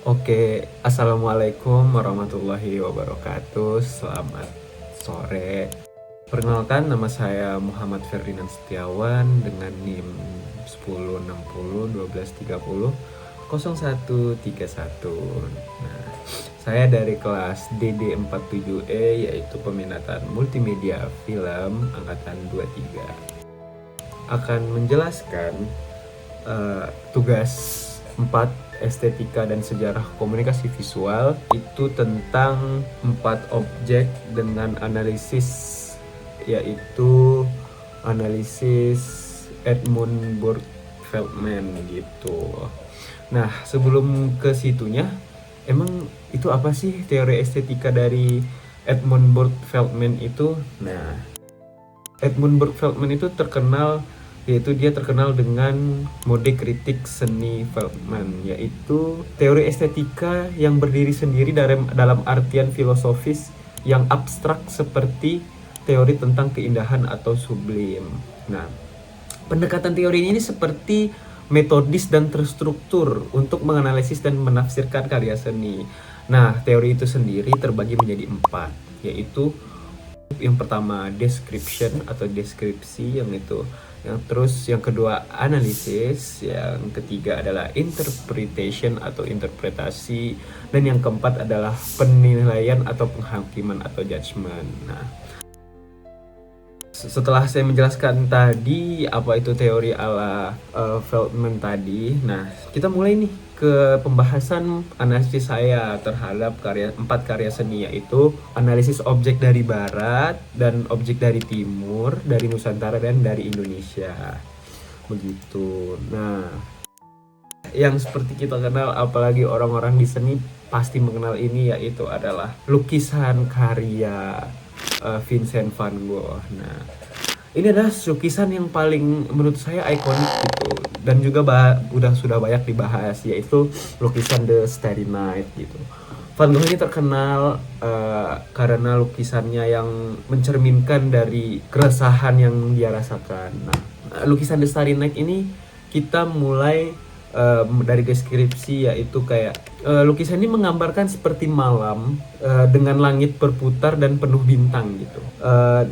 Oke, Assalamualaikum warahmatullahi wabarakatuh. Selamat sore. Perkenalkan, nama saya Muhammad Ferdinand Setiawan dengan NIM 1060 1230 0131. Nah, saya dari kelas DD47E, yaitu peminatan multimedia film angkatan 23. Akan menjelaskan tugas 4 estetika dan sejarah komunikasi visual, itu tentang 4 objek dengan analisis, yaitu analisis Edmund Burke Feldman gitu. Nah, sebelum ke situnya, emang itu apa sih teori estetika dari Edmund Burke Feldman itu? Nah, Edmund Burke Feldman itu dia terkenal dengan mode kritik seni Feldman, yaitu teori estetika yang berdiri sendiri dalam artian filosofis yang abstrak seperti teori tentang keindahan atau sublim. Nah, pendekatan teori ini seperti metodis dan terstruktur untuk menganalisis dan menafsirkan karya seni. Nah, teori itu sendiri terbagi menjadi 4, yaitu yang pertama description atau deskripsi, yang kedua analisis, yang ketiga adalah interpretation atau interpretasi, dan yang keempat adalah penilaian atau penghakiman atau judgment. Nah, setelah saya menjelaskan tadi apa itu teori ala Feldman tadi, nah kita mulai nih ke pembahasan analisis saya terhadap 4 karya seni, yaitu analisis objek dari barat dan objek dari timur, dari Nusantara dan dari Indonesia. Begitu. Nah, yang seperti kita kenal, apalagi orang-orang di seni pasti mengenal ini, yaitu adalah lukisan karya Vincent van Gogh. Nah, ini adalah lukisan yang paling menurut saya ikonik gitu, dan juga sudah banyak dibahas, yaitu lukisan The Starry Night gitu. Van Gogh ini terkenal karena lukisannya yang mencerminkan dari keresahan yang dia rasakan. Nah, lukisan The Starry Night ini kita mulai dari deskripsi, yaitu kayak lukisan ini menggambarkan seperti malam dengan langit berputar dan penuh bintang gitu,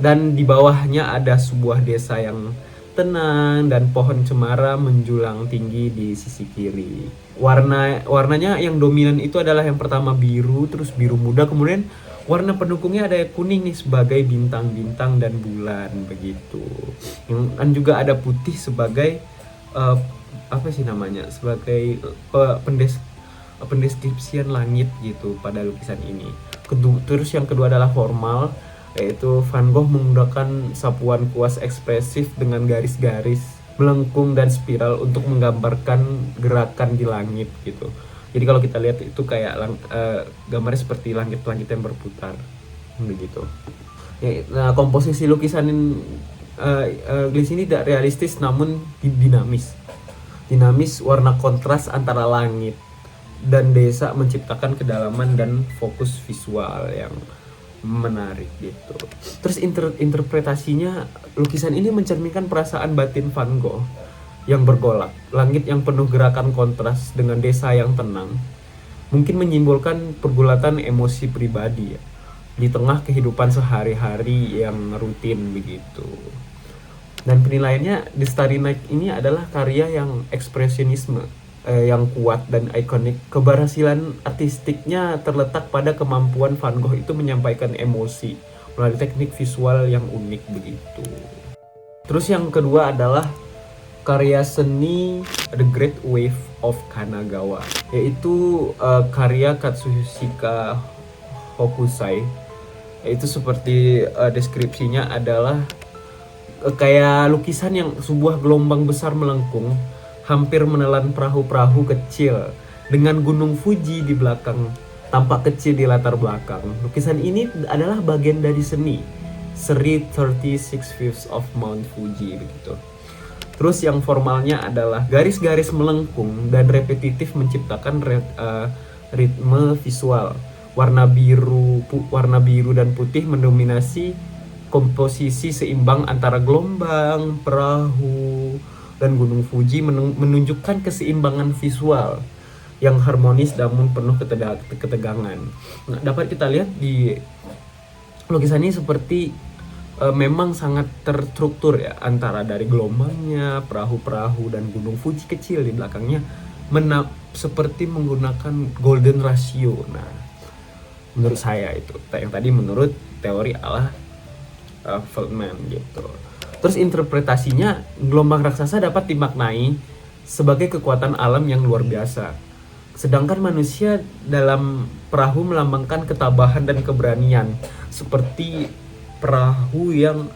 dan di bawahnya ada sebuah desa yang tenang dan pohon cemara menjulang tinggi di sisi kiri. Warnanya yang dominan itu adalah yang pertama biru, terus biru muda, kemudian warna pendukungnya ada kuning nih sebagai bintang-bintang dan bulan begitu. Dan juga ada putih sebagai sebagai pendeskripsian langit gitu pada lukisan ini. Terus yang kedua adalah formal, yaitu Van Gogh menggunakan sapuan kuas ekspresif dengan garis-garis melengkung dan spiral untuk menggambarkan gerakan di langit gitu. Jadi kalau kita lihat itu kayak gambarnya seperti langit-langit yang berputar begitu. Nah, komposisi lukisan di sini tidak realistis namun dinamis. Warna kontras antara langit dan desa menciptakan kedalaman dan fokus visual yang menarik gitu. Terus interpretasinya, lukisan ini mencerminkan perasaan batin Van Gogh yang bergolak. Langit yang penuh gerakan kontras dengan desa yang tenang mungkin menyimbolkan pergulatan emosi pribadi ya, di tengah kehidupan sehari-hari yang rutin begitu. Dan penilaiannya, The Starry Night ini adalah karya yang ekspresionisme yang kuat dan ikonik. Keberhasilan artistiknya terletak pada kemampuan Van Gogh itu menyampaikan emosi melalui teknik visual yang unik begitu. Terus yang kedua adalah karya seni The Great Wave of Kanagawa, yaitu karya Katsushika Hokusai. Itu seperti deskripsinya adalah kayak lukisan yang sebuah gelombang besar melengkung hampir menelan perahu-perahu kecil dengan gunung Fuji di belakang, tampak kecil di latar belakang. Lukisan ini adalah bagian dari seri 36 Views of Mount Fuji begitu. Terus yang formalnya adalah garis-garis melengkung dan repetitif menciptakan ritme visual. Warna biru dan putih mendominasi komposisi seimbang antara gelombang, perahu, dan gunung Fuji menunjukkan keseimbangan visual. yang harmonis namun penuh ketegangan. Nah, dapat kita lihat di lukisan ini seperti memang sangat terstruktur ya, antara dari gelombangnya, perahu-perahu, dan gunung Fuji kecil di belakangnya seperti menggunakan golden ratio. Nah, menurut saya itu yang tadi menurut teori Allah Feldman gitu. Terus interpretasinya, gelombang raksasa dapat dimaknai sebagai kekuatan alam yang luar biasa, sedangkan manusia dalam perahu melambangkan ketabahan dan keberanian, seperti perahu yang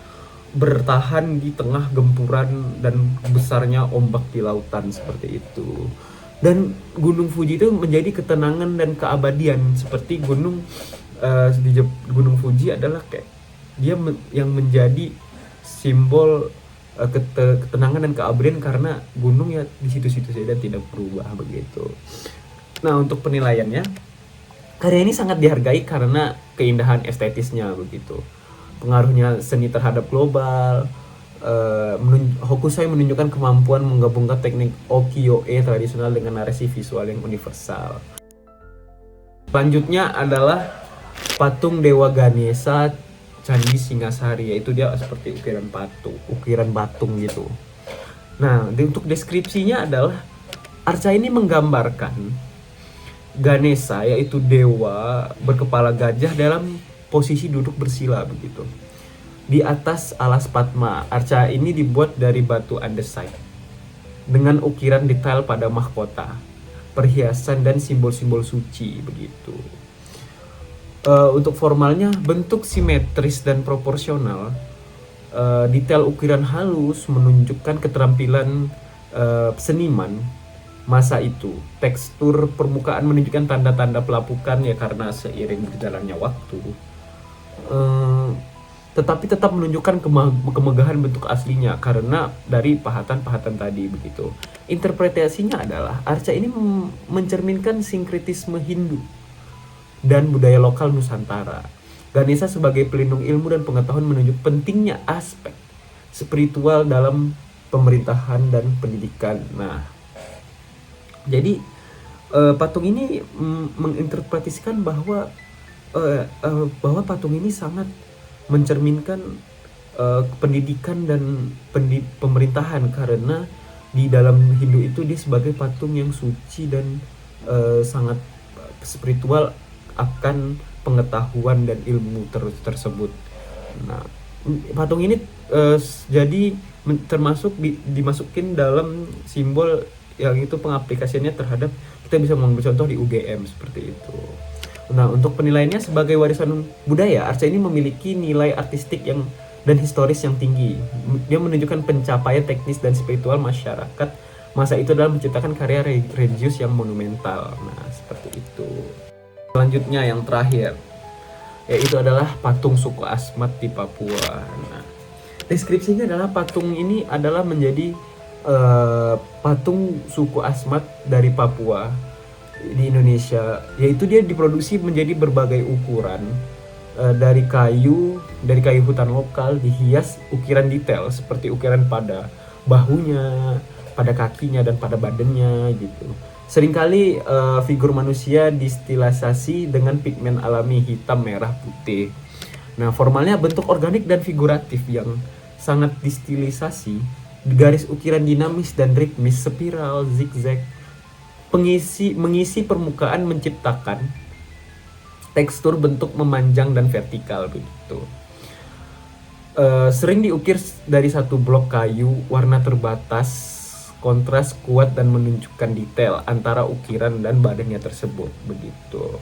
bertahan di tengah gempuran dan besarnya ombak di lautan, seperti itu. Dan gunung Fuji itu menjadi ketenangan dan keabadian, seperti gunung Fuji adalah kayak dia yang menjadi simbol ketenangan dan keabadian, karena gunung ya di situ-situ saja dan tidak berubah begitu. Nah, untuk penilaiannya, karya ini sangat dihargai karena keindahan estetisnya begitu. Pengaruhnya seni terhadap global. Hokusai menunjukkan kemampuan menggabungkan teknik ukiyo-e tradisional dengan narasi visual yang universal. Selanjutnya adalah patung Dewa Ganesha Candi Singasari, yaitu dia seperti ukiran batung gitu. Nah, untuk deskripsinya adalah arca ini menggambarkan Ganesha, yaitu dewa berkepala gajah dalam posisi duduk bersila begitu di atas alas Padma. Arca ini dibuat dari batu andesite dengan ukiran detail pada mahkota, perhiasan, dan simbol-simbol suci begitu. Untuk formalnya, bentuk simetris dan proporsional. Detail ukiran halus menunjukkan keterampilan seniman masa itu. Tekstur permukaan menunjukkan tanda-tanda pelapukan ya, karena seiring berjalannya waktu. Tetapi tetap menunjukkan kemegahan bentuk aslinya karena dari pahatan-pahatan tadi begitu. Interpretasinya adalah arca ini mencerminkan sinkretisme Hindu dan budaya lokal Nusantara. Ganesha sebagai pelindung ilmu dan pengetahuan menunjuk pentingnya aspek spiritual dalam pemerintahan dan pendidikan. Nah, jadi patung ini menginterpretasikan bahwa patung ini sangat mencerminkan pendidikan dan pemerintahan, karena di dalam Hindu itu dia sebagai patung yang suci dan sangat spiritual akan pengetahuan dan ilmu tersebut. Nah, patung ini jadi termasuk dimasukin dalam simbol yang itu pengaplikasiannya terhadap, kita bisa mengambil contoh di UGM seperti itu. Nah, untuk penilaiannya sebagai warisan budaya, arca ini memiliki nilai artistik dan historis yang tinggi. Dia menunjukkan pencapaian teknis dan spiritual masyarakat masa itu dalam menciptakan karya religius yang monumental. Nah, seperti itu. Selanjutnya yang terakhir, yaitu adalah patung suku Asmat di Papua. Nah, deskripsinya adalah patung ini adalah menjadi patung suku Asmat dari Papua di Indonesia, yaitu dia diproduksi menjadi berbagai ukuran dari kayu hutan lokal, dihias ukiran detail seperti ukiran pada bahunya, pada kakinya, dan pada badannya gitu. Seringkali figur manusia distilisasi dengan pigmen alami hitam, merah, putih. Nah, formalnya bentuk organik dan figuratif yang sangat distilisasi, garis ukiran dinamis dan ritmis, spiral, zigzag, mengisi permukaan, menciptakan tekstur bentuk memanjang dan vertikal begitu. Sering diukir dari satu blok kayu, warna terbatas, kontras kuat, dan menunjukkan detail antara ukiran dan badannya tersebut begitu.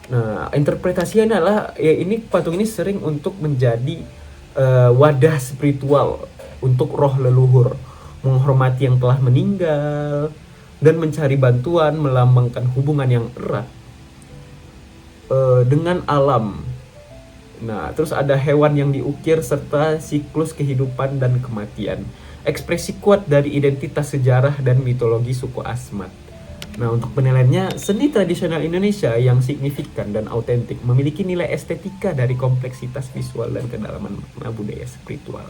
Nah, interpretasinya adalah ya, ini patung ini sering untuk menjadi wadah spiritual untuk roh leluhur, menghormati yang telah meninggal, dan mencari bantuan, melambangkan hubungan yang erat dengan alam. Nah, terus ada hewan yang diukir serta siklus kehidupan dan kematian. Ekspresi kuat dari identitas sejarah dan mitologi suku Asmat. Nah, untuk penilaiannya, seni tradisional Indonesia yang signifikan dan autentik memiliki nilai estetika dari kompleksitas visual dan kedalaman makna budaya spiritual.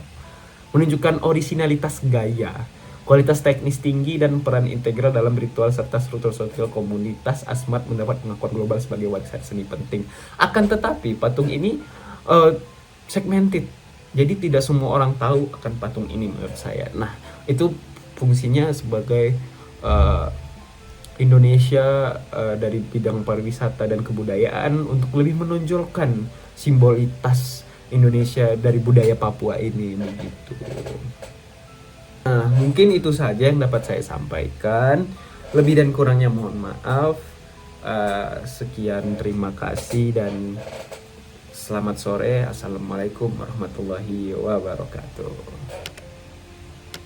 Menunjukkan orisinalitas gaya, Kualitas teknis tinggi dan peran integral dalam ritual serta struktur sosial komunitas Asmat mendapat pengakuan global sebagai warisan seni penting. Akan tetapi patung ini segmented. Jadi tidak semua orang tahu akan patung ini menurut saya. Nah, itu fungsinya sebagai Indonesia dari bidang pariwisata dan kebudayaan untuk lebih menonjolkan simbolitas Indonesia dari budaya Papua ini begitu. Nah, mungkin itu saja yang dapat saya sampaikan. Lebih dan kurangnya mohon maaf. Sekian, terima kasih dan selamat sore. Assalamualaikum warahmatullahi wabarakatuh.